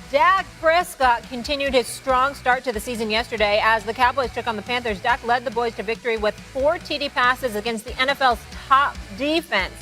Dak Prescott continued his strong start to the season yesterday as the Cowboys took on the Panthers. Dak led the boys to victory with 4 TD passes against the NFL's top defense,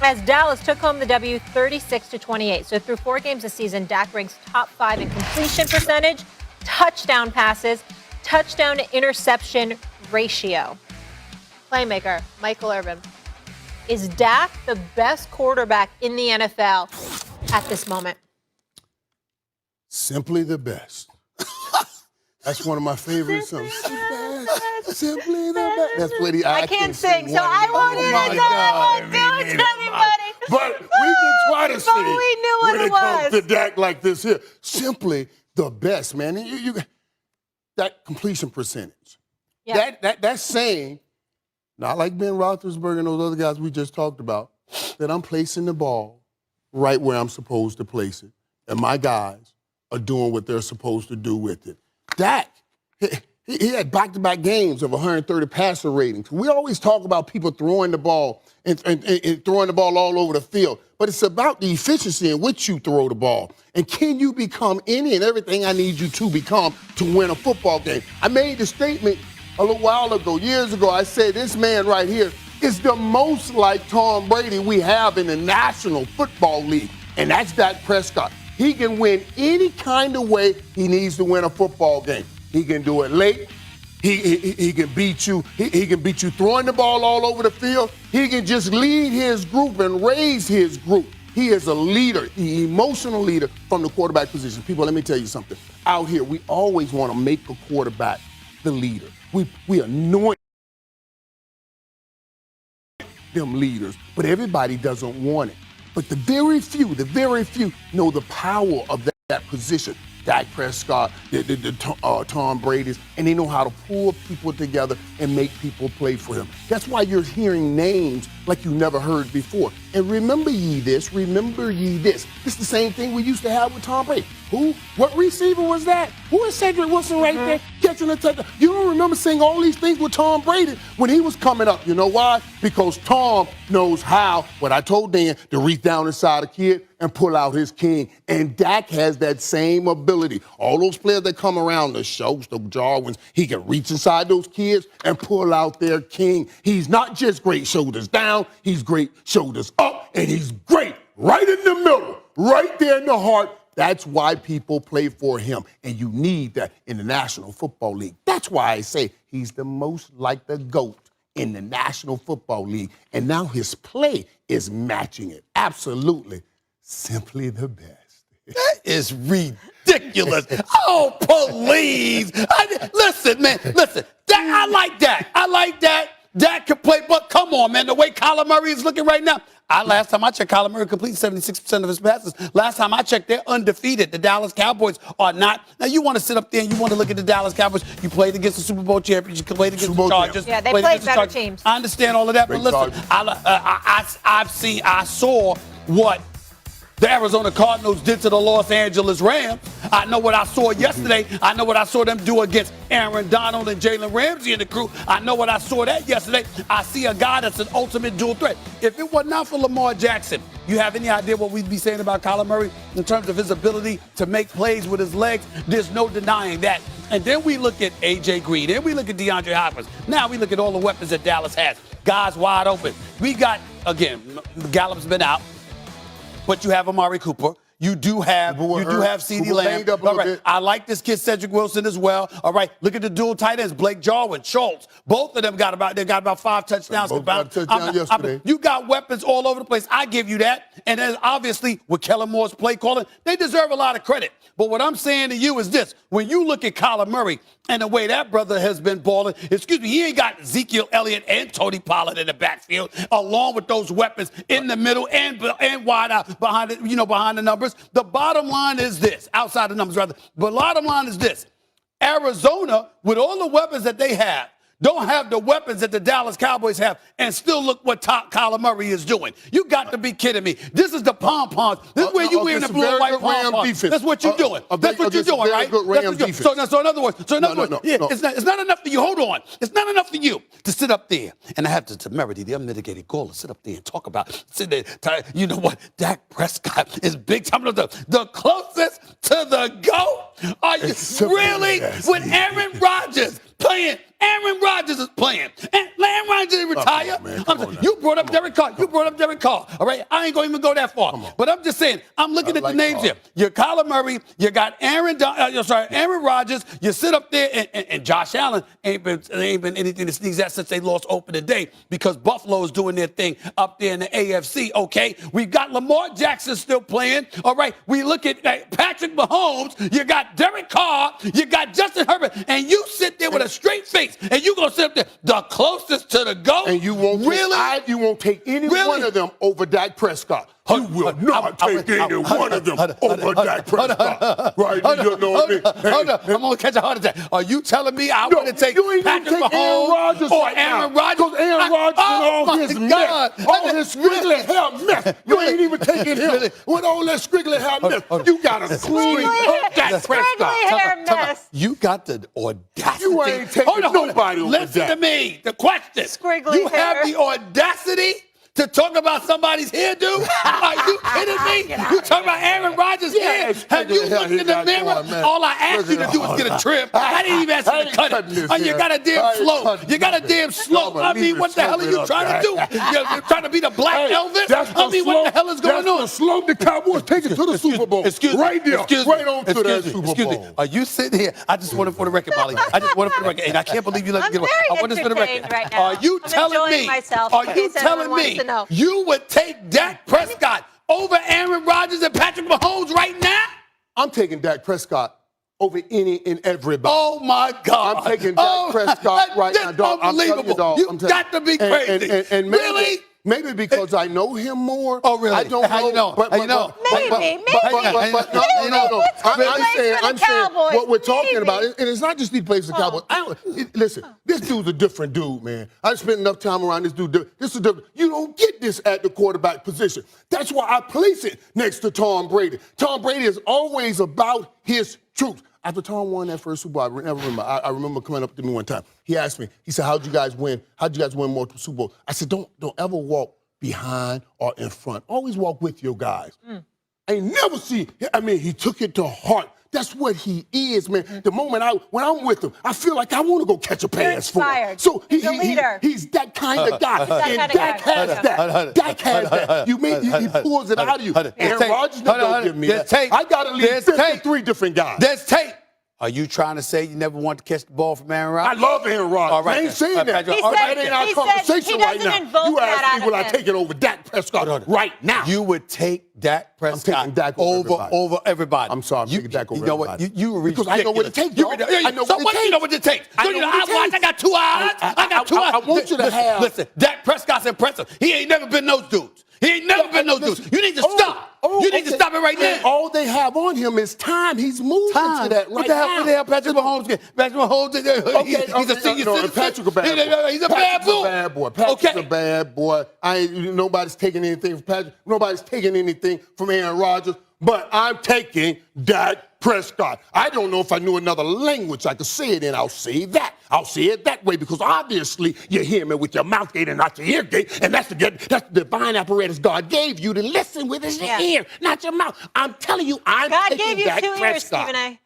as Dallas took home the W 36-28. So through 4 games this season, Dak ranks top 5 in completion percentage, touchdown passes, touchdown to interception ratio. Playmaker, Michael Irvin. Is Dak the best quarterback in the NFL at this moment? Simply the best. That's one of my favorite songs. Simply the best. That's what I can't sing, so I won't even do it to anybody. But we can try to sing. But we knew what when it it comes was. to Dak like this here. Simply the best, man. And that completion percentage. Yeah. That's saying, not like Ben Roethlisberger and those other guys we just talked about, that I'm placing the ball right where I'm supposed to place it. And my guys are doing what they're supposed to do with it. Dak, he had back-to-back games of 130 passer ratings. We always talk about people throwing the ball and throwing the ball all over the field, but it's about the efficiency in which you throw the ball. And can you become any and everything I need you to become to win a football game? I made the statement a little while ago, years ago. I said this man right here is the most like Tom Brady we have in the National Football League, and that's Dak Prescott. He can win any kind of way he needs to win a football game. He can do it late. He can beat you. He can beat you throwing the ball all over the field. He can just lead his group and raise his group. He is a leader, the emotional leader from the quarterback position. People, let me tell you something. Out here, we always want to make a quarterback the leader. We anoint them leaders, but everybody doesn't want it. But the very few know the power of that position. Dak Prescott, Tom Brady's, and they know how to pull people together and make people play for him. That's why you're hearing names like you never heard before. And remember ye this. It's the same thing we used to have with Tom Brady. Who? What receiver was that? Who is Cedric Wilson right there catching a touchdown? You don't remember saying all these things with Tom Brady when he was coming up. You know why? Because Tom knows how, what I told Dan, to reach down inside a kid and pull out his king. And Dak has that same ability. All those players that come around, the Schultz, the Jarwins, he can reach inside those kids and pull out their king. He's not just great shoulders down, he's great shoulders up, and he's great right in the middle, right there in the heart. That's why people play for him, and you need that in the National Football League. That's why I say he's the most like the GOAT in the National Football League, and now his play is matching it. Absolutely. Simply the best. That is ridiculous. Oh, please. Listen, man. Listen. I like that. Dak can play, but come on, man. The way Kyler Murray is looking right now. Last time I checked, Kyler Murray completed 76% of his passes. Last time I checked, they're undefeated. The Dallas Cowboys are not. Now, you want to sit up there and you want to look at the Dallas Cowboys. You played against the Super Bowl champions. You played against the Chargers. Yeah, they played better teams. I understand all of that, but listen, I saw what the Arizona Cardinals did to the Los Angeles Rams. I know what I saw yesterday. I know what I saw them do against Aaron Donald and Jalen Ramsey and the crew. I know what I saw that yesterday. I see a guy that's an ultimate dual threat. If it were not for Lamar Jackson, you have any idea what we'd be saying about Kyler Murray in terms of his ability to make plays with his legs? There's no denying that. And then we look at A.J. Green. Then we look at DeAndre Hopkins. Now we look at all the weapons that Dallas has. Guys wide open. We got, again, Gallup's been out. But you have Amari Cooper. You do have CeeDee Lamb. All right. I like this kid Cedric Wilson as well. All right. Look at the dual tight ends, Blake Jarwin, Schultz. Both of them got about 5 touchdowns. Yesterday. You got weapons all over the place. I give you that. And then obviously with Kellen Moore's play calling, they deserve a lot of credit. But what I'm saying to you is this: when you look at Kyler Murray and the way that brother has been balling, he ain't got Ezekiel, Elliott, and Tony Pollard in the backfield, along with those weapons in the middle and wide out behind the numbers. The bottom line is this, outside the numbers rather, but bottom line is this: Arizona, with all the weapons that they have, don't have the weapons that the Dallas Cowboys have, and still look what Kyler Murray is doing. You got to be kidding me. This is the pom-poms. This is where you wearing the blue and white pom-poms. That's what you're doing. That's what you're doing, right? So in other words, it's not enough for you. Hold on. It's not enough for you to sit up there, and I have the temerity, the unmitigated gall to sit up there and talk about, you know what, Dak Prescott is big time. The closest to the GOAT? Are you really? When Aaron Rodgers playing, Aaron Rodgers is playing. And Aaron Rodgers didn't retire. You brought up Derek Carr. All right, I ain't gonna even go that far. But I'm just saying, I'm looking at the names here. You Kyler Murray. You got Aaron Rodgers. You sit up there, and Josh Allen ain't been anything to sneeze at since they lost opening day because Buffalo is doing their thing up there in the AFC. Okay, we've got Lamar Jackson still playing. All right, we look at Patrick Mahomes. You got Derek Carr. You got Justin Herbert, and you sit there with a straight face, and you gonna sit up there the closest to the GOAT. And you won't you won't take any one of them over Dak Prescott. You will not take any one of them over Dak Prescott. Right? You know what I mean? Hold up. I'm going to catch a heart attack. Are you telling me I want to take Patrick Mahomes or Aaron Rodgers? Because Aaron Rodgers and all his mess, all his squiggly hair mess, you ain't even taking him. With all that squiggly hair mess, you got to scream up Dak Prescott. You got the audacity. You ain't taking nobody over Listen to me. The question. You have the audacity to talk about somebody's hairdo? Are you kidding me? You talking about Aaron Rodgers' hair? Have you looked in the mirror? All I asked you to do is get a trim. I didn't even ask you to cut it. You got a damn slope. You got a damn slope. I mean, what the hell are you trying to do? You're trying to be the Black Elvis? I mean, what the hell is going on? That's the slope the Cowboys take it to the Super Bowl. Right there. Right on to that Super Bowl. Excuse me. Are you sitting here? I just want it for the record, Molly. I just want it for the record. And I can't believe you let me get away. I want this for the record. Right now. Are you telling me? Are you telling me you would take Dak Prescott over Aaron Rodgers and Patrick Mahomes right now? I'm taking Dak Prescott over any and everybody. Oh, my God. I'm taking Dak Prescott right now, dog. Unbelievable. You've got to be crazy. And really? Maybe because I know him more. Oh, really? I don't know. How you know? Maybe. No. I'm saying what we're talking about, and it's not just these players for the Cowboys. Listen, this dude's a different dude, man. I spent enough time around this dude. This is different. You don't get this at the quarterback position. That's why I place it next to Tom Brady. Tom Brady is always about his truth. After Tom won that first Super Bowl, I remember coming up to me one time. He asked me, he said, how'd you guys win more Super Bowls? I said, don't ever walk behind or in front. Always walk with your guys. I ain't never seen, he took it to heart. That's what he is, man. The moment when I'm with him, I feel like I want to go catch a pass for him. So he's a leader. He's that kind of guy. And Dak has that. Dak has that. He pulls it out of you. Aaron Rodgers don't give me that. I got to leave 53 different guys. There's tape. Are you trying to say you never want to catch the ball from Aaron Rodgers? I love Aaron Rodgers. All right, I ain't saying that. That ain't our conversation right now. You asked me, will I take it over Dak Prescott right now? You would take Dak Prescott I'm taking Dak over everybody. I'm sorry, I'm taking Dak over everybody. You were ridiculous. Because I know what it takes, I know what it takes. I got 2 eyes. I want you to have. Listen, Dak Prescott's impressive. He ain't never been those dudes. He ain't never been those dudes. You need to stop. You need to stop it right now. All they have on him is time. He's moving to that right now. What the hell Patrick Mahomes get? Patrick Mahomes, he's a senior citizen. Patrick a bad boy. He's a bad boy. Patrick's a bad boy. Nobody's taking anything from Patrick. Nobody's taking anything from Aaron Rodgers. But I'm taking Dak Prescott. I don't know if I knew another language I could say it in. I'll say that. I'll say it that way because obviously you hear me with your mouth gate and not your ear gate, and that's the divine apparatus God gave you to listen with his ear, not your mouth. I'm telling you, I'm taking Dak Prescott. God gave you 2 ears, Stephen A.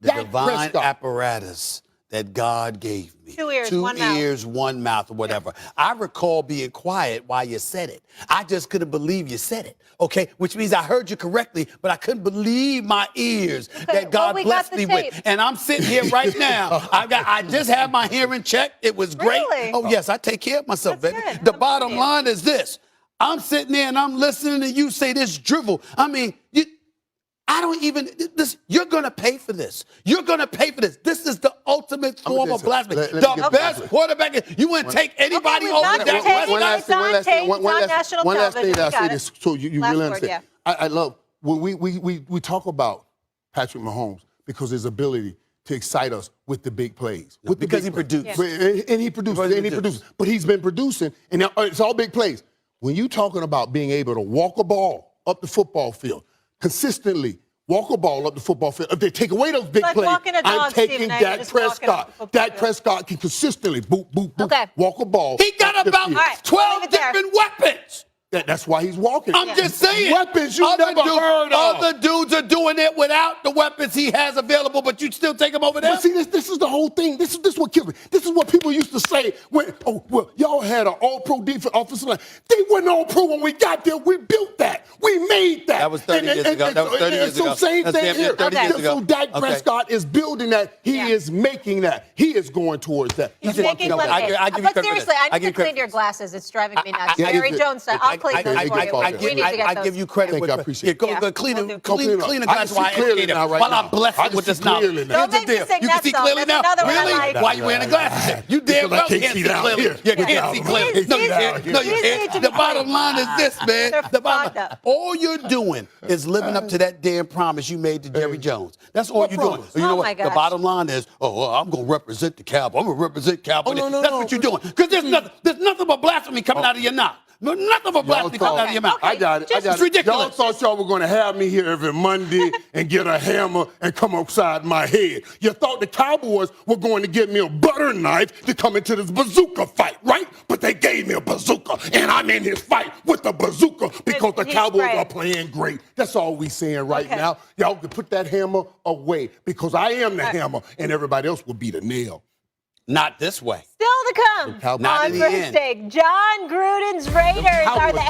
The divine apparatus that God gave me. 2 ears, 2 ears, 1 mouth, or whatever. I recall being quiet while you said it. I just couldn't believe you said it, okay? Which means I heard you correctly, but I couldn't believe my ears that God blessed me with. And I'm sitting here right now. I just had my hearing checked. It was great. Really? Oh, yes, I take care of myself, That's baby. good. The bottom line is this. I'm sitting there and I'm listening to you say this drivel. I mean, you're going to pay for this. You're going to pay for this. This is the ultimate form of blasphemy. The best quarterback. You wouldn't take anybody over Dak Prescott. One last thing that I say this so you really understand. I love when we talk about Patrick Mahomes because his ability to excite us with the big plays. Because he produced. And he produces. But he's been producing, and it's all big plays. When you're talking about being able to walk a ball up the football field, consistently walk a ball up the football field. If they take away those big plays, I'm taking Dak Prescott. Dak Prescott can consistently boop, boop, boop, walk a ball. He got about 12 different weapons. That's why he's walking. I'm just saying. Weapons you never heard of. Other dudes are doing it without the weapons he has available, but you still take him over there? But see, this is the whole thing. This is what kills me. This is what people used to say when, y'all had an all-pro defense offensive line. They weren't all-pro when we got there. We built that. We made that. That was 30 years ago. That was 30 years ago. So same That's thing here. 30 years ago. So Dak Prescott is building that. He is making that. He is going towards that. He's making lemonade. But seriously, I need to clean your glasses. It's driving me nuts. Jerry Jones said, I'll clean them for you. I give you credit. I appreciate it. Go clean the glass while I educate him. While I'm blessed with this knowledge. Here's the deal. You can see clearly now? Really? Why are you wearing the glasses? You damn well can't see clearly. You can't see clearly. No, you can't. No, you can't. The bottom line is this, man. All you're doing is living up to that damn promise you made to Jerry Jones. That's all you're doing. You know what? The bottom line is, I'm going to represent the Cowboys. I'm going to represent Cowboys. That's what you're doing. Because there's nothing but blasphemy coming out of your mouth. Nothing but blasphemy coming out of your mouth. I got it. It's ridiculous. Y'all thought y'all were going to have me here every Monday and get a hammer and come upside my head. You thought the Cowboys were going to give me a butter knife to come into this bazooka fight, right? But they gave me a bazooka, and I'm in this fight with the bazooka because the Cowboys are playing great. That's all we saying right now. Y'all can put that hammer away because I am the hammer, and everybody else will be the nail. Not this way. Still to come on Thursday. John Gruden's Raiders are the